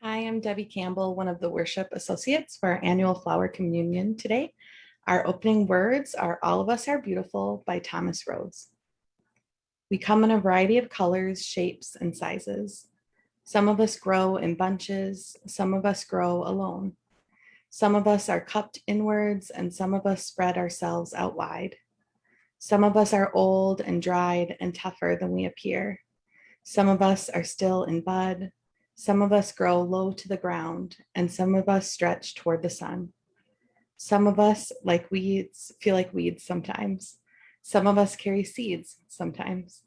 Hi, I'm Debbie Campbell, one of the worship associates for our annual flower communion today. Our opening words are All of Us Are Beautiful by Thomas Rhodes. We come in a variety of colors, shapes, and sizes. Some of us grow in bunches, some of us grow alone. Some of us are cupped inwards, and some of us spread ourselves out wide. Some of us are old and dried and tougher than we appear. Some of us are still in bud. Some of us grow low to the ground, and some of us stretch toward the sun. Some of us, like weeds, feel like weeds sometimes. Some of us carry seeds sometimes.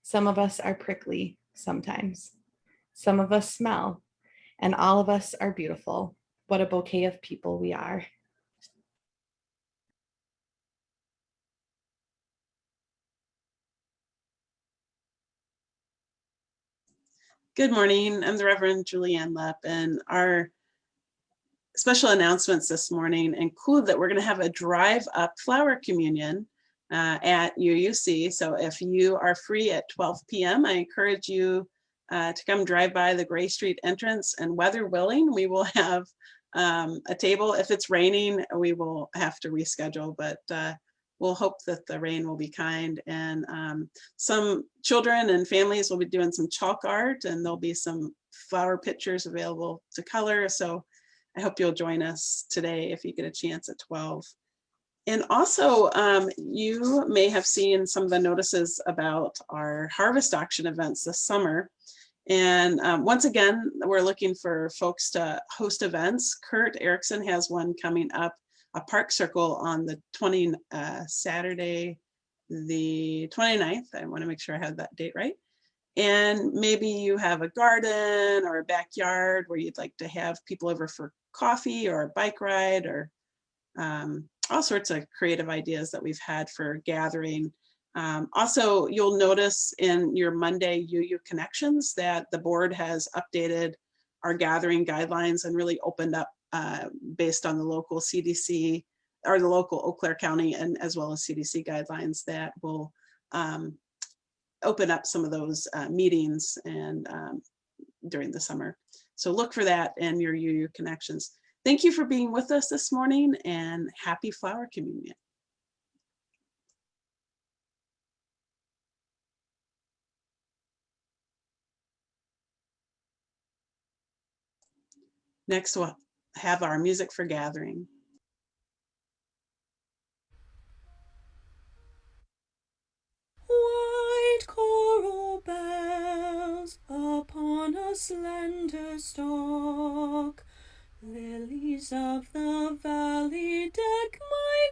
Some of us are prickly sometimes. Some of us smell, and all of us are beautiful. What a bouquet of people we are. Good morning. I'm the Reverend Julianne Lepp, and our special announcements this morning include that we're going to have a drive-up flower communion at UUC. So if you are free at 12 p.m., I encourage you to come drive by the Gray Street entrance, and weather willing, we will have a table. If it's raining, we will have to reschedule, but we'll hope that the rain will be kind. And some children and families will be doing some chalk art, and there'll be some flower pictures available to color. So I hope you'll join us today if you get a chance at 12. And also, you may have seen some of the notices about our harvest auction events this summer. And once again, we're looking for folks to host events. Kurt Erickson has one coming up, a park circle on the Saturday, the 29th. I want to make sure I have that date right. And maybe you have a garden or a backyard where you'd like to have people over for coffee or a bike ride, or all sorts of creative ideas that we've had for gathering. Also, you'll notice in your Monday UU Connections that the board has updated our gathering guidelines and really opened up based on the local CDC or the local Eau Claire County, and as well as CDC guidelines that will open up some of those meetings and during the summer. So look for that in your UU Connections. Thank you for being with us this morning, and happy flower communion. Next, we'll have our music for gathering. White coral bells upon a slender stalk, lilies of the valley deck my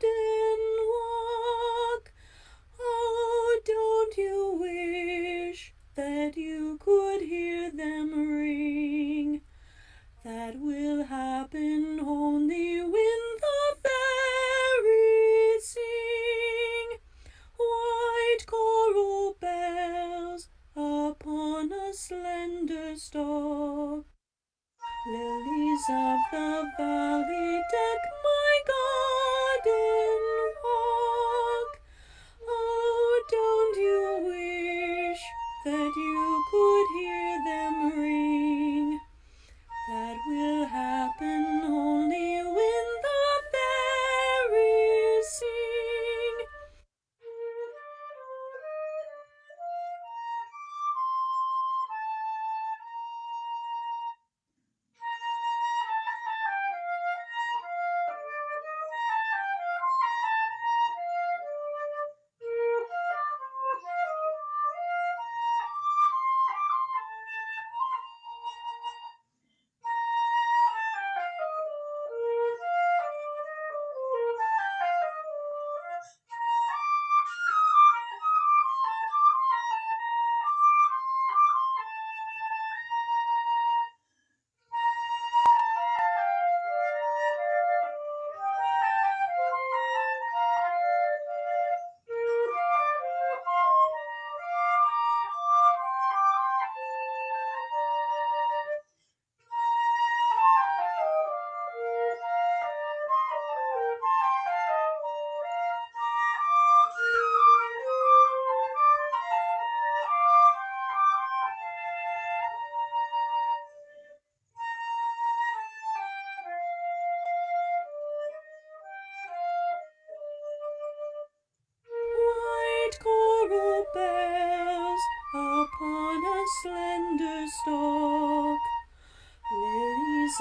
garden walk. Oh, don't you wish that you could hear them ring? That will happen only when the fairies sing. White coral bells upon a slender stalk, lilies of the valley deck my garden walk. Oh, don't you wish that you could hear them ring? That will happen only when the fairies sing.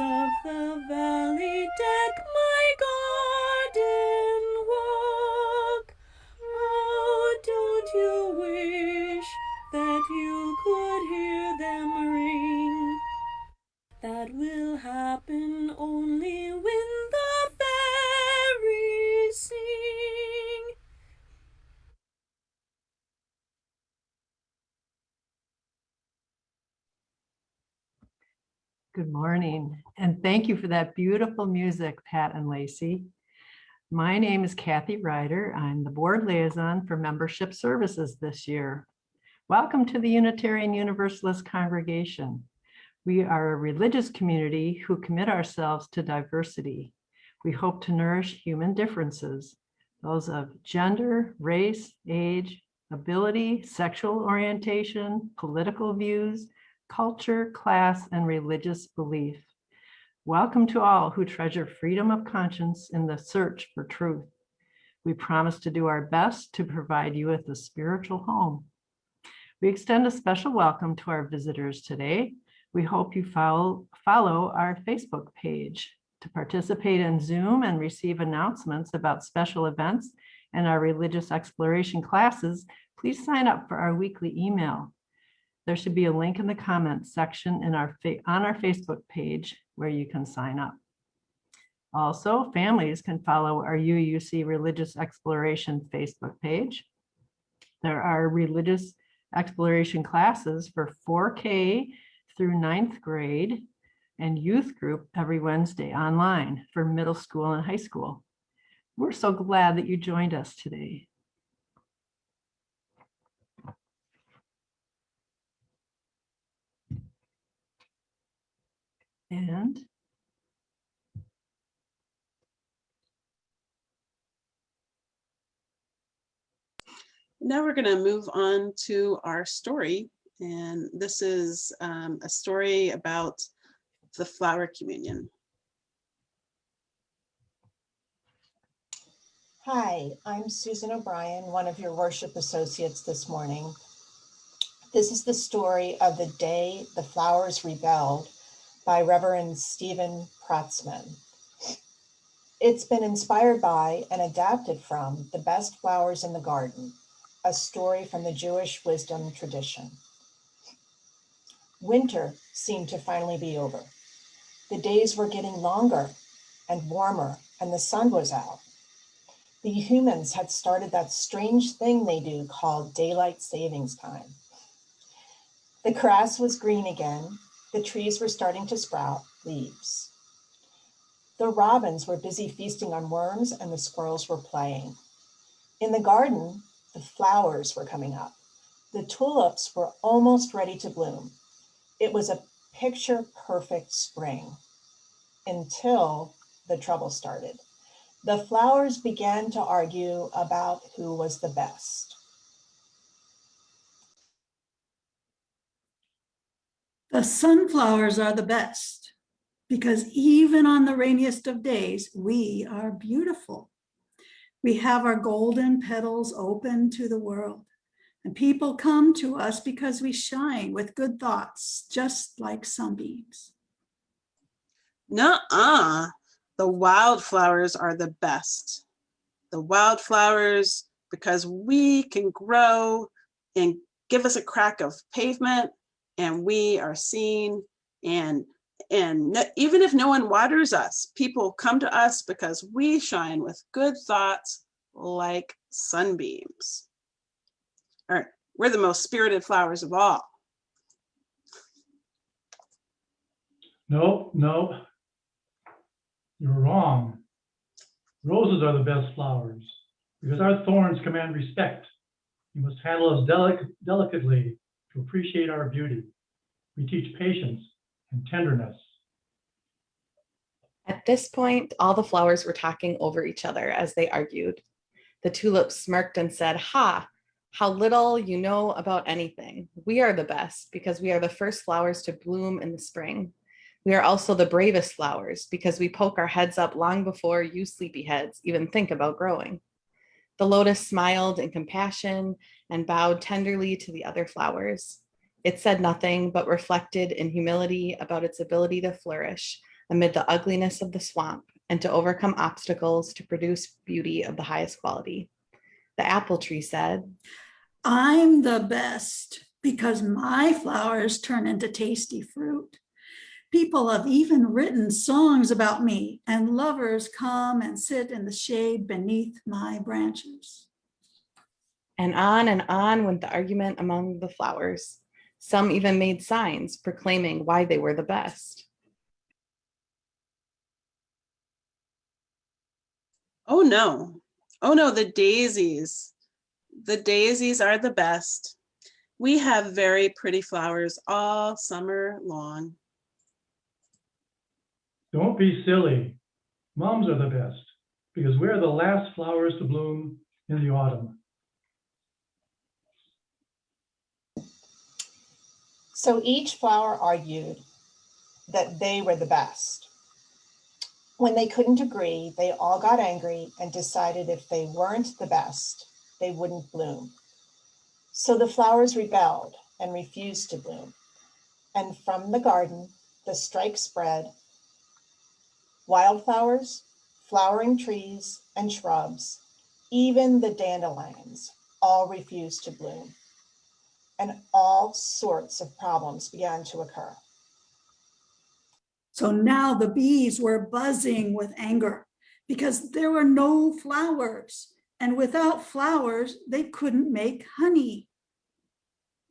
of the valley deck my garden walk. Oh, don't you wish that you could hear them ring? That will happen only when the fairies sing. Good morning, and thank you for that beautiful music, Pat and Lacey. My name is Kathy Ryder. I'm the board liaison for membership services this year. Welcome to the Unitarian Universalist congregation. We are a religious community who commit ourselves to diversity. We hope to nourish human differences, those of gender, race, age, ability, sexual orientation, political views, culture, class, and religious belief. Welcome to all who treasure freedom of conscience in the search for truth. We promise to do our best to provide you with a spiritual home. We extend a special welcome to our visitors today. We hope you follow our Facebook page. To participate in Zoom and receive announcements about special events and our religious exploration classes, please sign up for our weekly email. There should be a link in the comments section on our Facebook page where you can sign up. Also, families can follow our UUC Religious Exploration Facebook page. There are religious exploration classes for 4K through 9th grade and youth group every Wednesday online for middle school and high school. We're so glad that you joined us today. And Now we're going to move on to our story. And this is a story about the flower communion. Hi, I'm Susan O'Brien, one of your worship associates this morning. This is the story of the day the flowers rebelled by Reverend Stephen Pratzman. It's been inspired by and adapted from The Best Flowers in the Garden, a story from the Jewish wisdom tradition. Winter seemed to finally be over. The days were getting longer and warmer, and the sun was out. The humans had started that strange thing they do called daylight savings time. The grass was green again. The trees were starting to sprout leaves. The robins were busy feasting on worms and the squirrels were playing. In the garden, the flowers were coming up. The tulips were almost ready to bloom. It was a picture-perfect spring until the trouble started. The flowers began to argue about who was the best. The sunflowers are the best because even on the rainiest of days, we are beautiful. We have our golden petals open to the world, and people come to us because we shine with good thoughts, just like sunbeams. Nuh-uh, the wildflowers are the best. The wildflowers, because we can grow and give us a crack of pavement, and we are seen, and even if no one waters us, people come to us because we shine with good thoughts like sunbeams. All right, we're the most spirited flowers of all. No, you're wrong. Roses are the best flowers because our thorns command respect. You must handle us delicately to appreciate our beauty. We teach patience and tenderness. At this point, all the flowers were talking over each other as they argued. The tulips smirked and said, "Ha, how little you know about anything. We are the best because we are the first flowers to bloom in the spring. We are also the bravest flowers because we poke our heads up long before you sleepyheads even think about growing." The lotus smiled in compassion and bowed tenderly to the other flowers. It said nothing, but reflected in humility about its ability to flourish amid the ugliness of the swamp and to overcome obstacles to produce beauty of the highest quality. The apple tree said, I'm the best because my flowers turn into tasty fruit. People have even written songs about me, and lovers come and sit in the shade beneath my branches. and on went the argument among the flowers. Some even made signs proclaiming why they were the best. Oh no, the daisies. The daisies are the best. We have very pretty flowers all summer long. Don't be silly. Mums are the best because we're the last flowers to bloom in the autumn. So each flower argued that they were the best. When they couldn't agree, they all got angry and decided if they weren't the best, they wouldn't bloom. So the flowers rebelled and refused to bloom. And from the garden, the strike spread. Wildflowers, flowering trees and shrubs, even the dandelions, all refused to bloom. And all sorts of problems began to occur. So now the bees were buzzing with anger because there were no flowers, and without flowers, they couldn't make honey.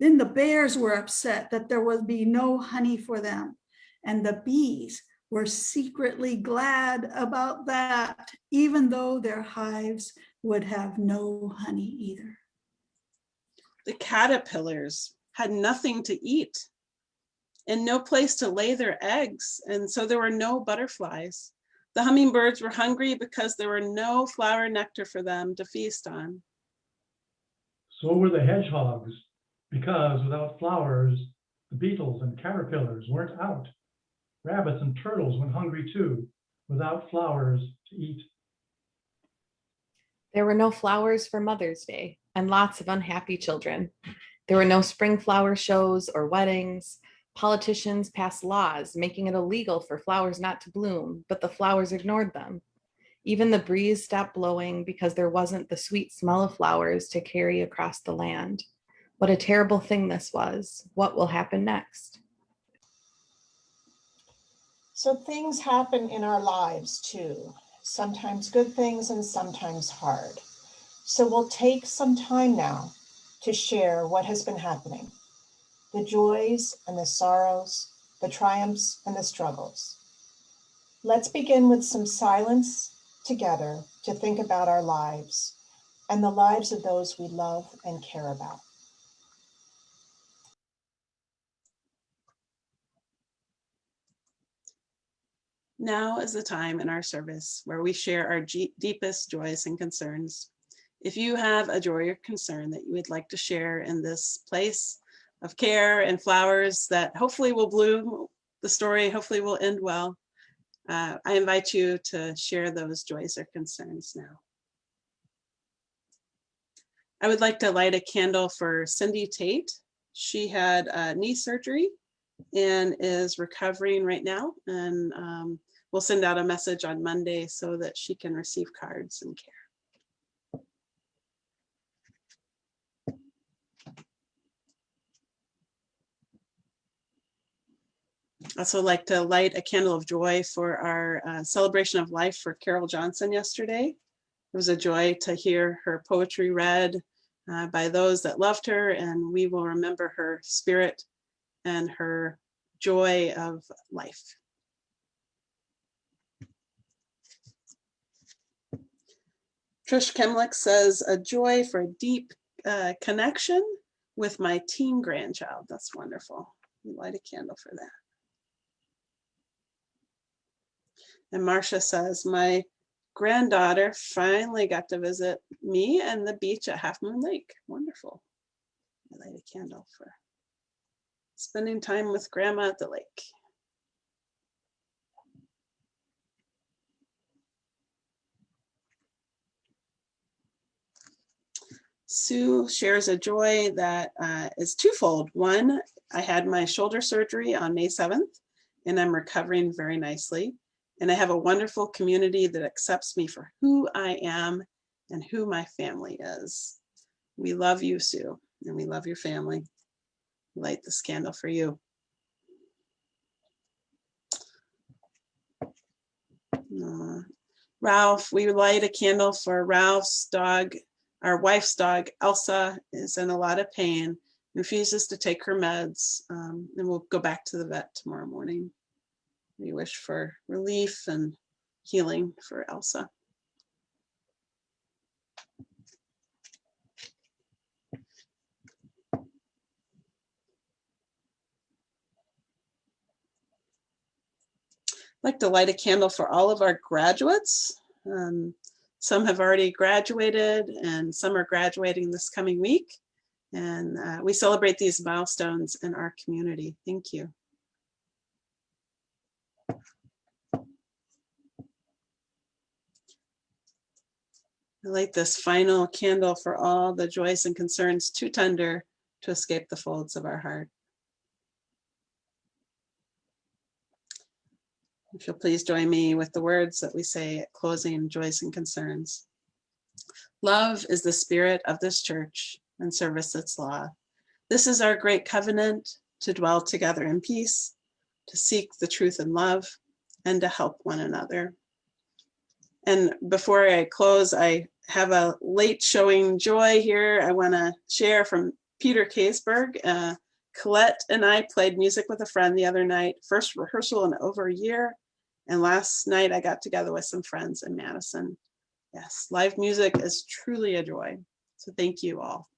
Then the bears were upset that there would be no honey for them, and the bees were secretly glad about that, even though their hives would have no honey either. The caterpillars had nothing to eat and no place to lay their eggs, and so there were no butterflies. The hummingbirds were hungry because there were no flower nectar for them to feast on. So were the hedgehogs, because without flowers, the beetles and caterpillars weren't out. Rabbits and turtles went hungry too, without flowers to eat. There were no flowers for Mother's Day and lots of unhappy children. There were no spring flower shows or weddings. Politicians passed laws making it illegal for flowers not to bloom, but the flowers ignored them. Even the breeze stopped blowing because there wasn't the sweet smell of flowers to carry across the land. What a terrible thing this was. What will happen next? So things happen in our lives too, sometimes good things and sometimes hard. So we'll take some time now to share what has been happening, the joys and the sorrows, the triumphs and the struggles. Let's begin with some silence together to think about our lives and the lives of those we love and care about. Now is the time in our service where we share our deepest joys and concerns. If you have a joy or concern that you would like to share in this place of care and flowers that hopefully will bloom, the story hopefully will end well, I invite you to share those joys or concerns now. I would like to light a candle for Cindy Tate. She had knee surgery and is recovering right now, and we'll send out a message on Monday so that she can receive cards and care. I also like to light a candle of joy for our celebration of life for Carol Johnson yesterday. It was a joy to hear her poetry read by those that loved her, and we will remember her spirit and her joy of life. Trish Kemlick says, a joy for a deep connection with my teen grandchild. That's wonderful. We light a candle for that. And Marcia says, my granddaughter finally got to visit me and the beach at Half Moon Lake. Wonderful. I light a candle for spending time with grandma at the lake. Sue shares a joy that is twofold. One, I had my shoulder surgery on May 7th, and I'm recovering very nicely. And I have a wonderful community that accepts me for who I am and who my family is. We love you, Sue, and we love your family. Light this candle for you. Ralph, we light a candle for Ralph's dog. Our wife's dog, Elsa, is in a lot of pain, refuses to take her meds, and we'll go back to the vet tomorrow morning. We wish for relief and healing for Elsa. I'd like to light a candle for all of our graduates. Some have already graduated and some are graduating this coming week. And we celebrate these milestones in our community. Thank you. I light this final candle for all the joys and concerns too tender to escape the folds of our heart. If you'll please join me with the words that we say at closing, joys and concerns. Love is the spirit of this church and service its law. This is our great covenant to dwell together in peace, to seek the truth in love, and to help one another. And before I close, I have a late showing joy here. I want to share from Peter Kaysberg. Colette and I played music with a friend the other night, first rehearsal in over a year. And last night I got together with some friends in Madison. Yes, live music is truly a joy. So thank you all.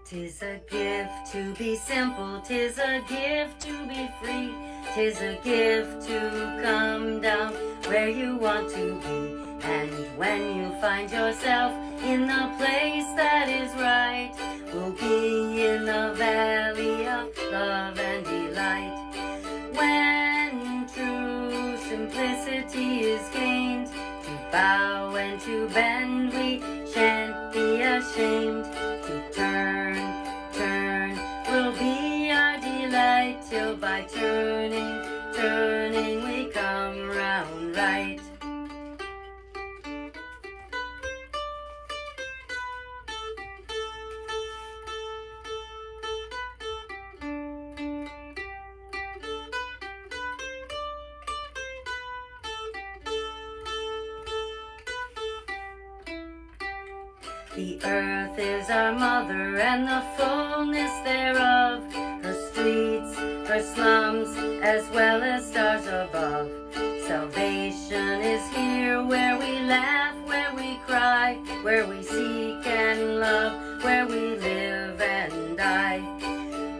Tis a gift to be simple, tis a gift to be free, tis a gift to come down where you want to be. And when you find yourself in the place that is right, we'll be in the valley of love and delight. When true simplicity is gained, to bow and to bend, we shan't be ashamed. To turn will be our delight, till by turning we come round right. The earth is our mother and the fullness thereof, her streets, her slums, as well as stars above. Salvation is here where we laugh, where we cry, where we seek and love, where we live and die.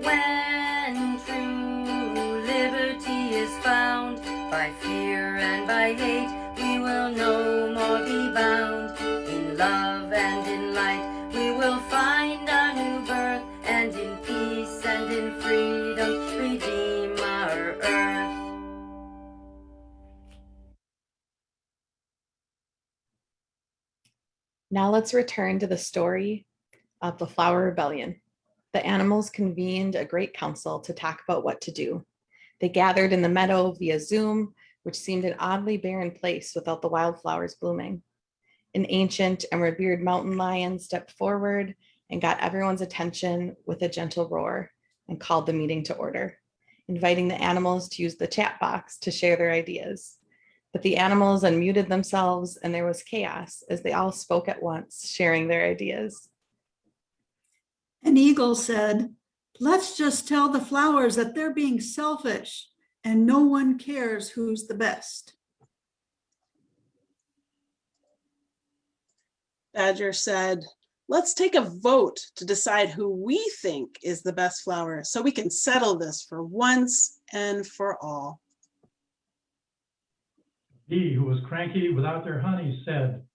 When true liberty is found, by fear and by hate, we will no more be bound. In love and in light, we will find our new birth, and in peace and in freedom, redeem our earth. Now let's return to the story of the Flower Rebellion. The animals convened a great council to talk about what to do. They gathered in the meadow via Zoom, which seemed an oddly barren place without the wildflowers blooming. An ancient and revered mountain lion stepped forward and got everyone's attention with a gentle roar and called the meeting to order, inviting the animals to use the chat box to share their ideas. But the animals unmuted themselves and there was chaos as they all spoke at once, sharing their ideas. An eagle said, "Let's just tell the flowers that they're being selfish and no one cares who's the best." Badger said, "Let's take a vote to decide who we think is the best flower so we can settle this for once and for all." Bee, who was cranky without their honey, said,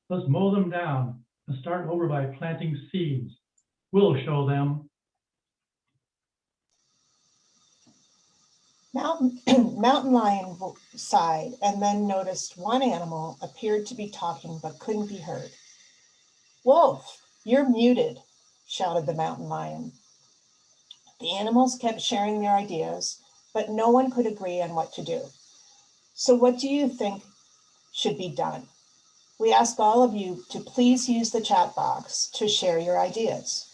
"Let's mow them down and start over by planting seeds. We'll show them. Mountain Lion sighed and then noticed one animal appeared to be talking but couldn't be heard. "Wolf, you're muted," shouted the Mountain Lion. The animals kept sharing their ideas, but no one could agree on what to do. "So what do you think should be done? We ask all of you to please use the chat box to share your ideas."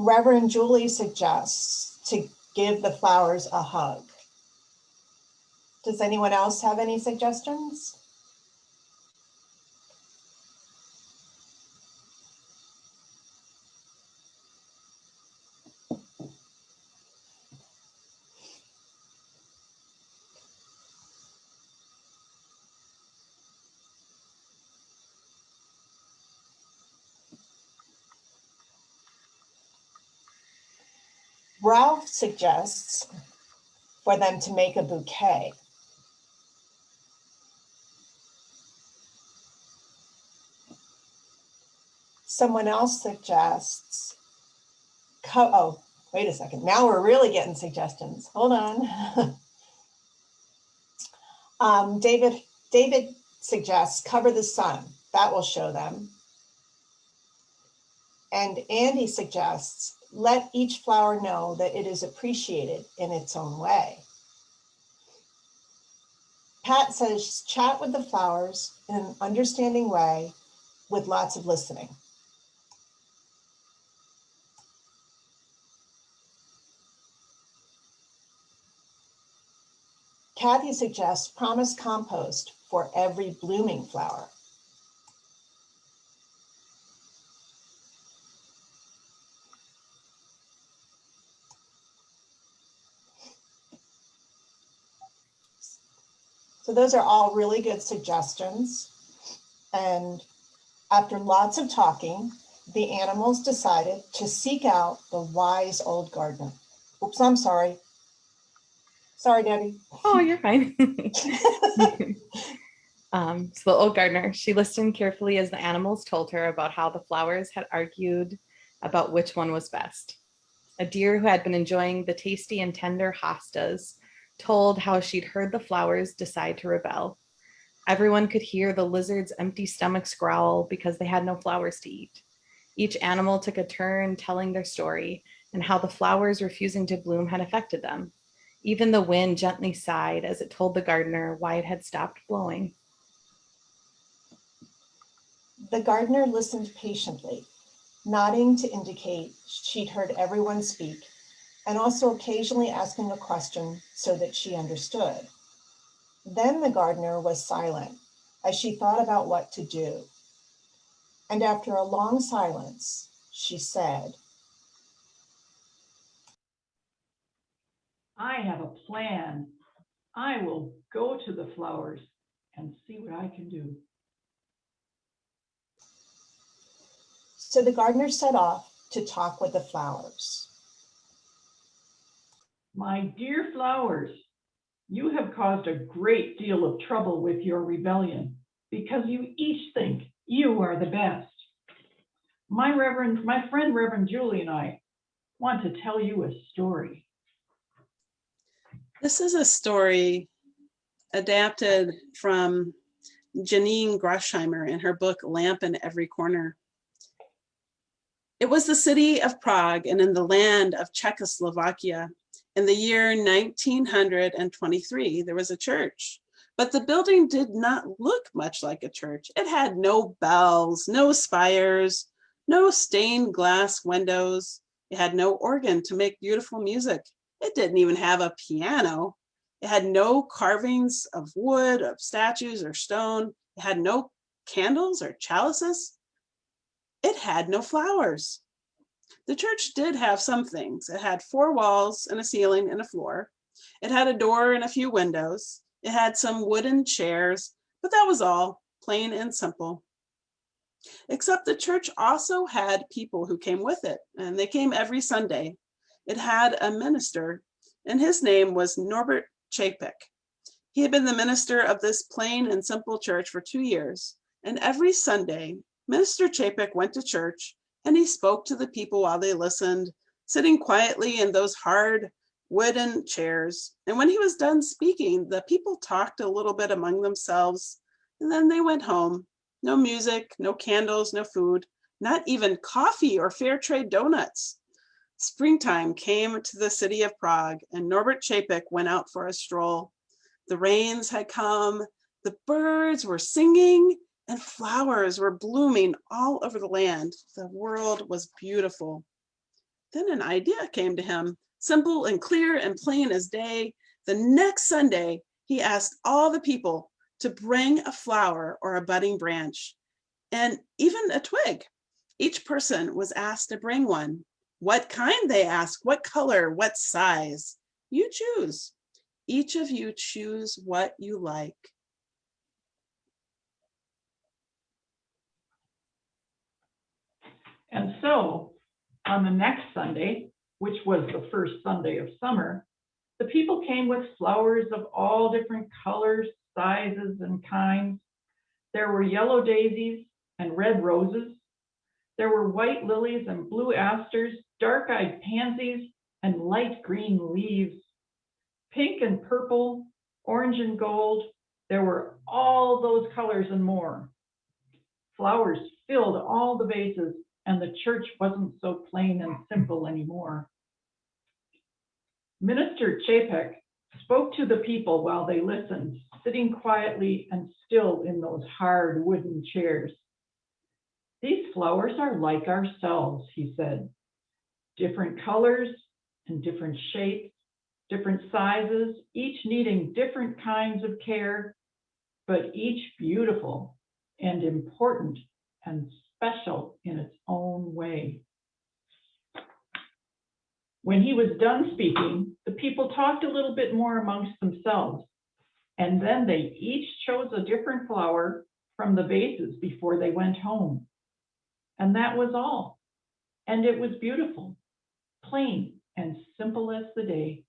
Reverend Julie suggests to give the flowers a hug. Does anyone else have any suggestions? Ralph suggests for them to make a bouquet. Someone else suggests, oh, wait a second. Now we're really getting suggestions. Hold on. David suggests cover the sun. That will show them. And Andy suggests let each flower know that it is appreciated in its own way. Pat says chat with the flowers in an understanding way with lots of listening. Kathy suggests promise compost for every blooming flower. So those are all really good suggestions. And after lots of talking, the animals decided to seek out the wise old gardener. Oops, I'm sorry. Sorry, Debbie. Oh, you're fine. So the old gardener, she listened carefully as the animals told her about how the flowers had argued about which one was best. A deer who had been enjoying the tasty and tender hostas told how she'd heard the flowers decide to rebel. Everyone could hear the lizard's empty stomachs growl because they had no flowers to eat. Each animal took a turn telling their story and how the flowers refusing to bloom had affected them. Even the wind gently sighed as it told the gardener why it had stopped blowing. The gardener listened patiently, nodding to indicate she'd heard everyone speak, and also occasionally asking a question so that she understood. Then the gardener was silent as she thought about what to do. And after a long silence, she said, I have a plan. I will go to the flowers and see what I can do. So the gardener set off to talk with the flowers. My dear flowers, you have caused a great deal of trouble with your rebellion because you each think you are the best. My friend Reverend Julie and I want to tell you a story. This is a story adapted from Janine Grosheimer in her book, Lamp in Every Corner. It was the city of Prague and in the land of Czechoslovakia. In the year 1923, there was a church, but the building did not look much like a church. It had no bells, no spires, no stained glass windows. It had no organ to make beautiful music. It didn't even have a piano. It had no carvings of wood, of statues or stone. It had no candles or chalices. It had no flowers. The church did have some things. It had 4 walls and a ceiling and a floor. It had a door and a few windows. It had some wooden chairs, but that was all, plain and simple. Except the church also had people who came with it, and they came every Sunday. It had a minister, and his name was Norbert Capek. He had been the minister of this plain and simple church for 2 years, and every Sunday, Minister Capek went to church, and he spoke to the people while they listened, sitting quietly in those hard wooden chairs. And when he was done speaking, the people talked a little bit among themselves, and then they went home. No music, no candles, no food, not even coffee or fair trade donuts. Springtime came to the city of Prague, and Norbert Capek went out for a stroll. The rains had come, the birds were singing, and flowers were blooming all over the land. The world was beautiful. Then an idea came to him, simple and clear and plain as day. The next Sunday, he asked all the people to bring a flower or a budding branch, and even a twig. Each person was asked to bring one. What kind, they asked, what color, what size? You choose. Each of you choose what you like. And so on the next Sunday, which was the first Sunday of summer, the people came with flowers of all different colors, sizes, and kinds. There were yellow daisies and red roses. There were white lilies and blue asters, dark-eyed pansies, and light green leaves. Pink and purple, orange and gold. There were all those colors and more. Flowers filled all the vases, and the church wasn't so plain and simple anymore. Minister Capek spoke to the people while they listened, sitting quietly and still in those hard wooden chairs. These flowers are like ourselves, he said. Different colors and different shapes, different sizes, each needing different kinds of care, but each beautiful and important and special in its own way. When he was done speaking, the people talked a little bit more amongst themselves, and then they each chose a different flower from the vases before they went home. And that was all. And it was beautiful, plain and simple as the day.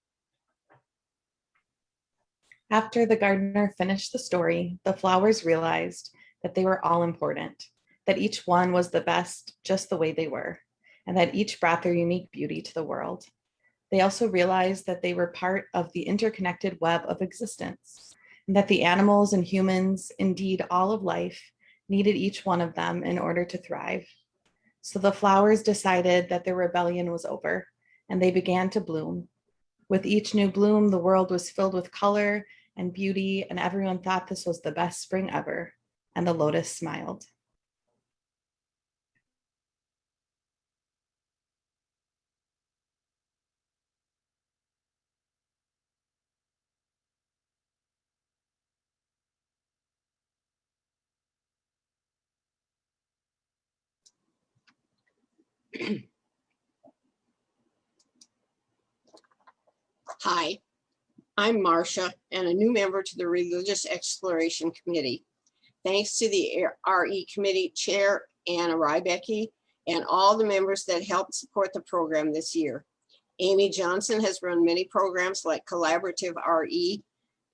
After the gardener finished the story, the flowers realized that they were all important, that each one was the best just the way they were, and that each brought their unique beauty to the world. They also realized that they were part of the interconnected web of existence, and that the animals and humans, indeed all of life, needed each one of them in order to thrive. So the flowers decided that their rebellion was over, and they began to bloom. With each new bloom, the world was filled with color and beauty, and everyone thought this was the best spring ever, and the lotus smiled. Hi, I'm Marcia and a new member to the Religious Exploration Committee. Thanks to the RE Committee Chair, Anna Rybecki, and all the members that helped support the program this year. Amy Johnson has run many programs like Collaborative RE,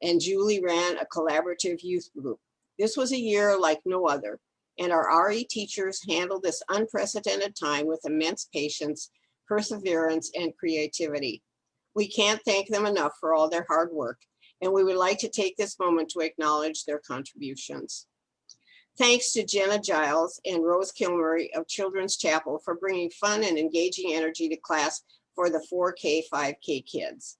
and Julie ran a collaborative youth group. This was a year like no other, and our RE teachers handled this unprecedented time with immense patience, perseverance, and creativity. We can't thank them enough for all their hard work, and we would like to take this moment to acknowledge their contributions. Thanks to Jenna Giles and Rose Kilmurray of Children's Chapel for bringing fun and engaging energy to class for the 4K, 5K kids.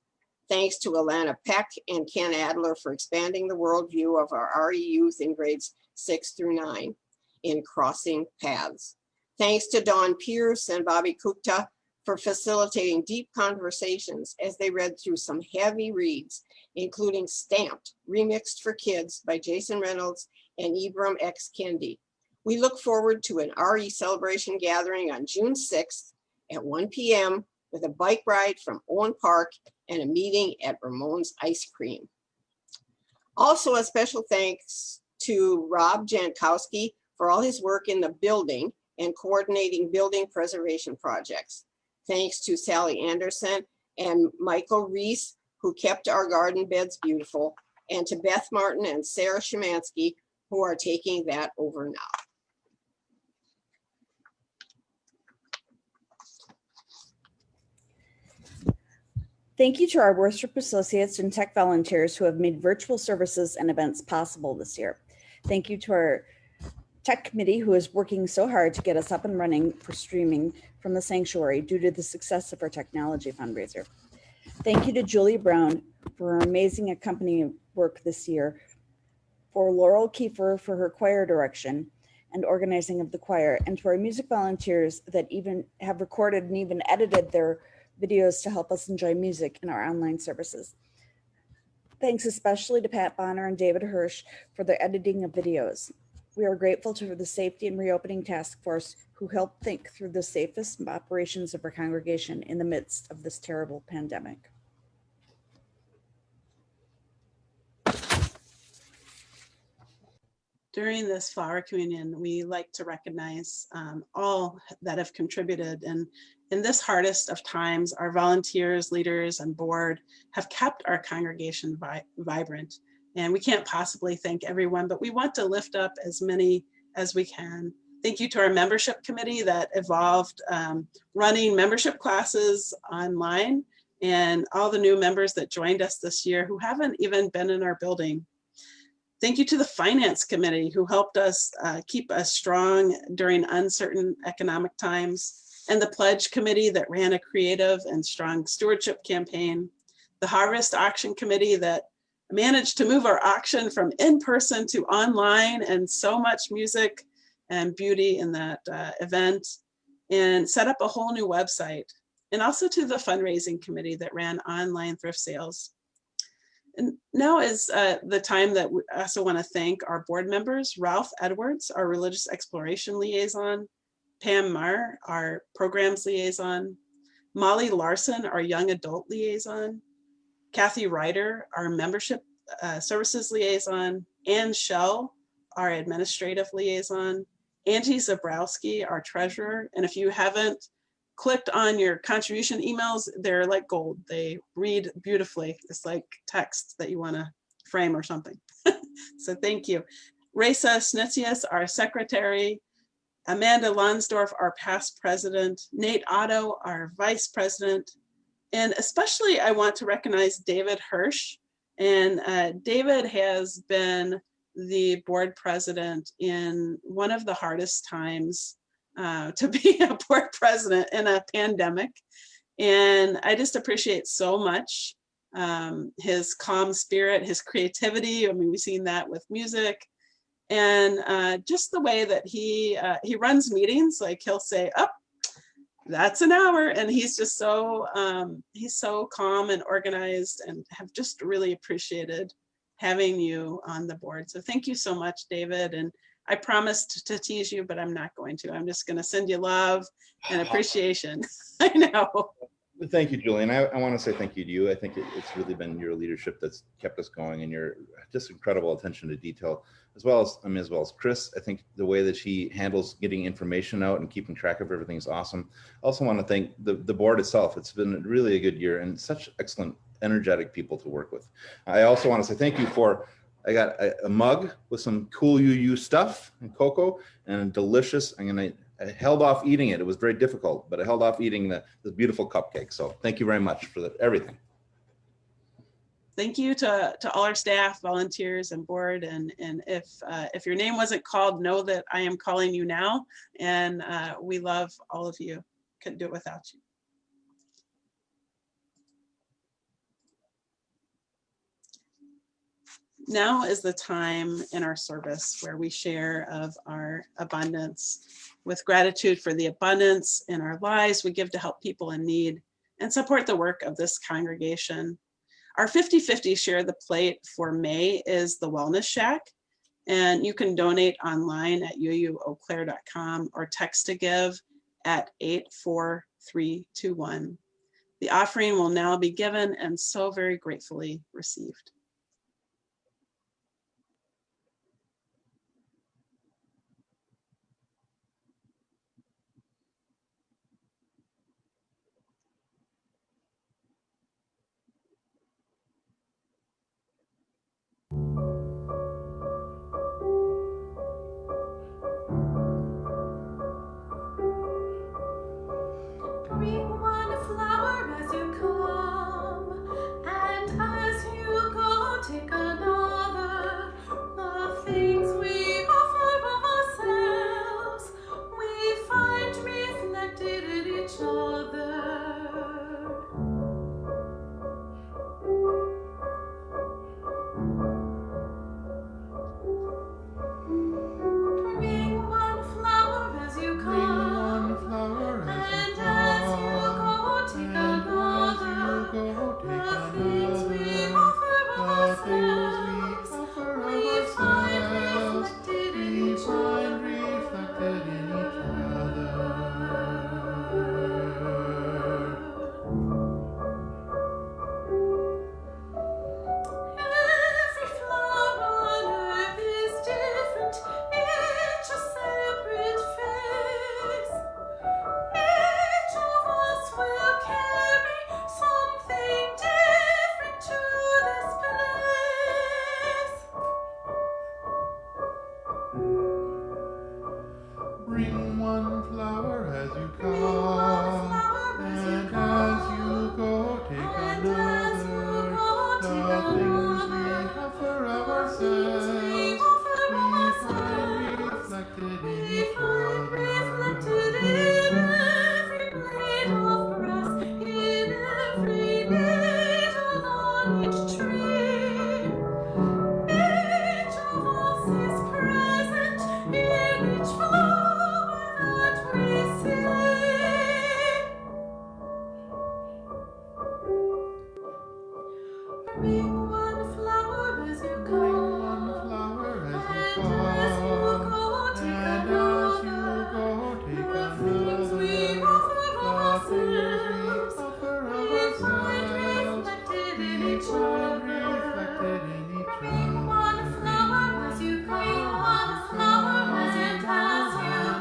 Thanks to Alana Peck and Ken Adler for expanding the worldview of our RE youth in grades 6 through 9 in Crossing Paths. Thanks to Dawn Pierce and Bobby Kupta for facilitating deep conversations as they read through some heavy reads, including Stamped, Remixed for Kids by Jason Reynolds and Ibram X. Kendi. We look forward to an RE celebration gathering on June 6th at 1 p.m. with a bike ride from Owen Park and a meeting at Ramon's Ice Cream. Also, a special thanks to Rob Jankowski for all his work in the building and coordinating building preservation projects. Thanks to Sally Anderson and Michael Reese, who kept our garden beds beautiful, and to Beth Martin and Sarah Szymanski, who are taking that over now. Thank you to our worship associates and tech volunteers who have made virtual services and events possible this year. Thank you to our tech committee who is working so hard to get us up and running for streaming from the sanctuary due to the success of our technology fundraiser. Thank you to Julie Brown for her amazing accompanying work this year, for Laurel Kiefer for her choir direction and organizing of the choir, and to our music volunteers that even have recorded and even edited their videos to help us enjoy music in our online services. Thanks especially to Pat Bonner and David Hirsch for their editing of videos. We are grateful to the Safety and Reopening Task Force who helped think through the safest operations of our congregation in the midst of this terrible pandemic. During this flower communion, we like to recognize all that have contributed. And in this hardest of times, our volunteers, leaders, and board have kept our congregation vibrant. And we can't possibly thank everyone, but we want to lift up as many as we can. Thank you to our membership committee that evolved running membership classes online, and all the new members that joined us this year who haven't even been in our building. Thank you to the finance committee who helped us keep us strong during uncertain economic times, and the pledge committee that ran a creative and strong stewardship campaign, the harvest auction committee that managed to move our auction from in-person to online, and so much music and beauty in that event, and set up a whole new website, and also to the fundraising committee that ran online thrift sales. And now is the time that we also want to thank our board members, Ralph Edwards, our religious exploration liaison, Pam Marr, our programs liaison, Molly Larson, our young adult liaison, Kathy Ryder, our membership services liaison, Ann Schell, our administrative liaison, Angie Zabrowski, our treasurer. And if you haven't clicked on your contribution emails, they're like gold. They read beautifully. It's like text that you want to frame or something. So thank you. Reza Snitzius, our secretary, Amanda Lonsdorf, our past president, Nate Otto, our vice president, and especially I want to recognize David Hirsch. And David has been the board president in one of the hardest times to be a board president in a pandemic. And I just appreciate so much his calm spirit, his creativity. I mean, we've seen that with music, and just the way that he runs meetings. Like he'll say, "Oh, that's an hour," and he's just so he's so calm and organized, and have just really appreciated having you on the board. So thank you so much, David. And I promised to tease you, but I'm not going to. I'm just going to send you love and appreciation. I know. Thank you, Julie. And I want to say thank you to you. I think it's really been your leadership that's kept us going, and your just incredible attention to detail, as well as Chris. I think the way that she handles getting information out and keeping track of everything is awesome. I also want to thank the board itself. It's been really a good year, and such excellent, energetic people to work with. I also want to say thank you for, I got a mug with some cool UU stuff and cocoa and delicious. I held off eating it. It was very difficult, but I held off eating the beautiful cupcake. So thank you very much for everything. Thank you to all our staff, volunteers, and board. And if your name wasn't called, know that I am calling you now. And we love all of you. Couldn't do it without you. Now is the time in our service where we share of our abundance. With gratitude for the abundance in our lives, we give to help people in need and support the work of this congregation. Our 50-50 Share the Plate for May is the Wellness Shack, and you can donate online at uueauclair.com or text to give at 84321. The offering will now be given and so very gratefully received. Bring one flower as you come, and as you go, take another. The things we offer of ourselves, we find reflected in each other. Bring one flower as you come, and as you go, take another. The things we offer of ourselves, we find reflected in each Every flower on earth is different, each a separate face. Each of us will carry something different to this place. Bring one flower as you Bring one come, flower as you and come, as you go, take and as you another. go, The take things we another. offer of The things we ourselves, offer of we ourselves, find reflected in we each find reflected in every blade of grass, in every needle on each tree. Each of us is present in each flower that we see. Bring one flower as you come, and as you go, take another. The things we offer of ourselves, we find reflected in each other. Bring one flower as you come, one flower as you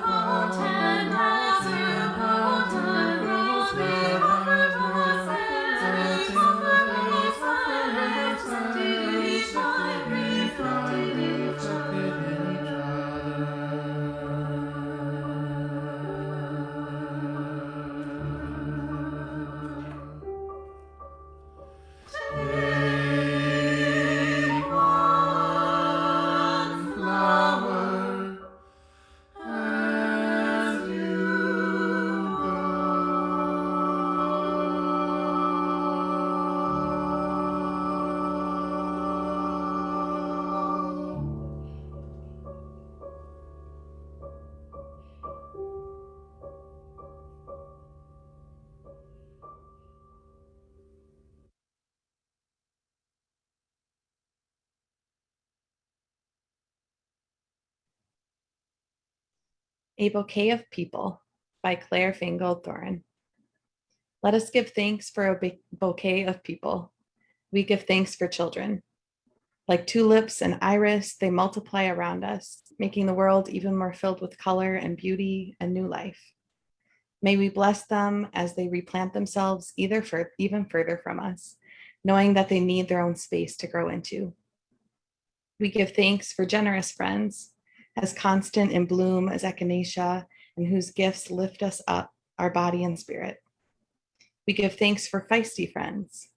go, and as you go, the things we offer of ourselves, we offer of ourselves, reflected in each other, reflected in each Take one flower as you go. A Bouquet of People by Claire Fingold Thorin. Let us give thanks for a bouquet of people. We give thanks for children. Like tulips and iris, they multiply around us, making the world even more filled with color and beauty and new life. May we bless them as they replant themselves even further from us, knowing that they need their own space to grow into. We give thanks for generous friends, as constant in bloom as echinacea, and whose gifts lift us up, our body and spirit. We give thanks for feisty friends,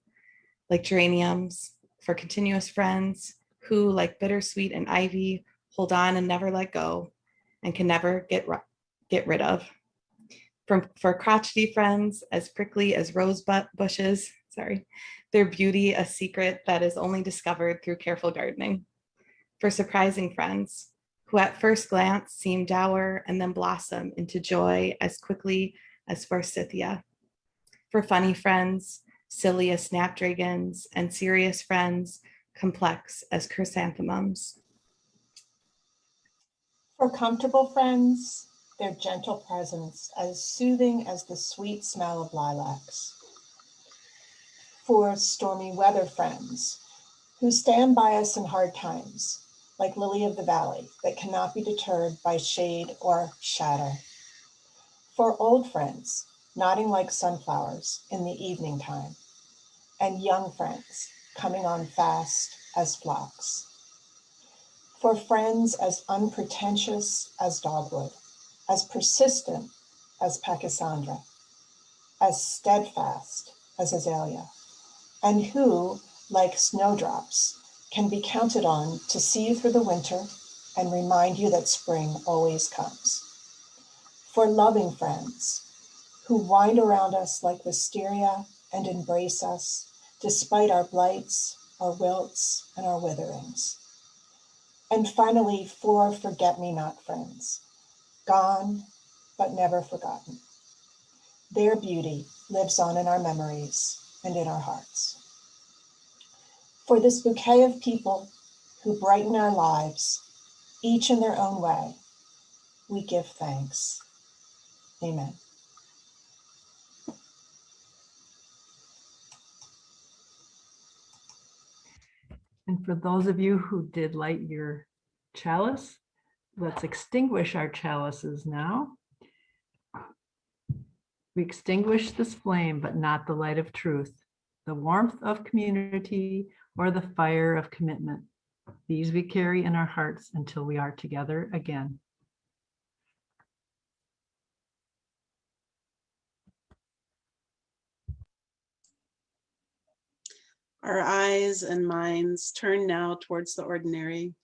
like geraniums, for continuous friends who, like bittersweet and ivy, hold on and never let go, and can never get rid of. For crotchety friends, as prickly as rose bushes, their beauty a secret that is only discovered through careful gardening. For surprising friends, who at first glance seem dour and then blossom into joy as quickly as forsythia. For funny friends, silly as snapdragons, and serious friends, complex as chrysanthemums. For comfortable friends, their gentle presence as soothing as the sweet smell of lilacs. For stormy weather friends who stand by us in hard times, like lily of the valley that cannot be deterred by shade or shadow. For old friends nodding like sunflowers in the evening time, and young friends coming on fast as flocks. For friends as unpretentious as dogwood, as persistent as pachysandra, as steadfast as azalea, and who, like snowdrops, can be counted on to see you through the winter and remind you that spring always comes. For loving friends who wind around us like wisteria and embrace us despite our blights, our wilts, and our witherings. And finally, for forget-me-not friends, gone but never forgotten. Their beauty lives on in our memories and in our hearts. For this bouquet of people who brighten our lives, each in their own way, we give thanks. Amen. And for those of you who did light your chalice, let's extinguish our chalices now. We extinguish this flame, but not the light of truth, the warmth of community, or the fire of commitment. These we carry in our hearts until we are together again. Our eyes and minds turn now towards the ordinary,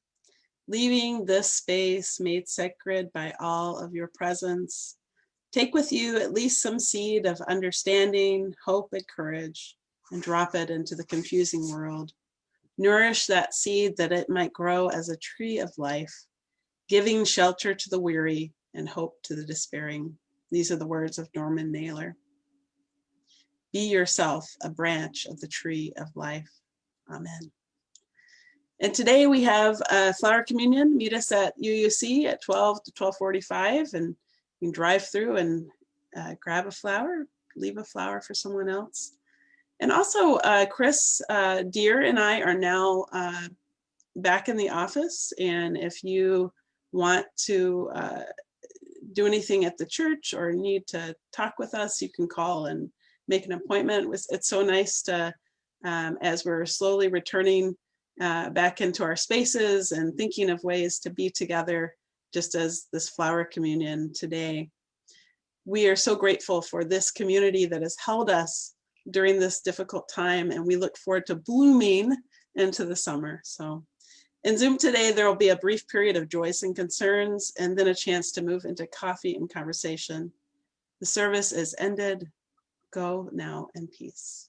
leaving this space made sacred by all of your presence. Take with you at least some seed of understanding, hope, and courage, and drop it into the confusing world. Nourish that seed that it might grow as a tree of life, giving shelter to the weary and hope to the despairing. These are the words of Norman Mailer. Be yourself a branch of the tree of life. Amen. And today we have a flower communion. Meet us at UUC at 12 to 12:45, and you can drive through and grab a flower, leave a flower for someone else. And also Chris Deere and I are now back in the office. And if you want to do anything at the church or need to talk with us, you can call and make an appointment. It's so nice to, as we're slowly returning back into our spaces and thinking of ways to be together, just as this flower communion today. We are so grateful for this community that has held us during this difficult time, and we look forward to blooming into the summer. So in Zoom today, there will be a brief period of joys and concerns, and then a chance to move into coffee and conversation. The service is ended. Go now in peace.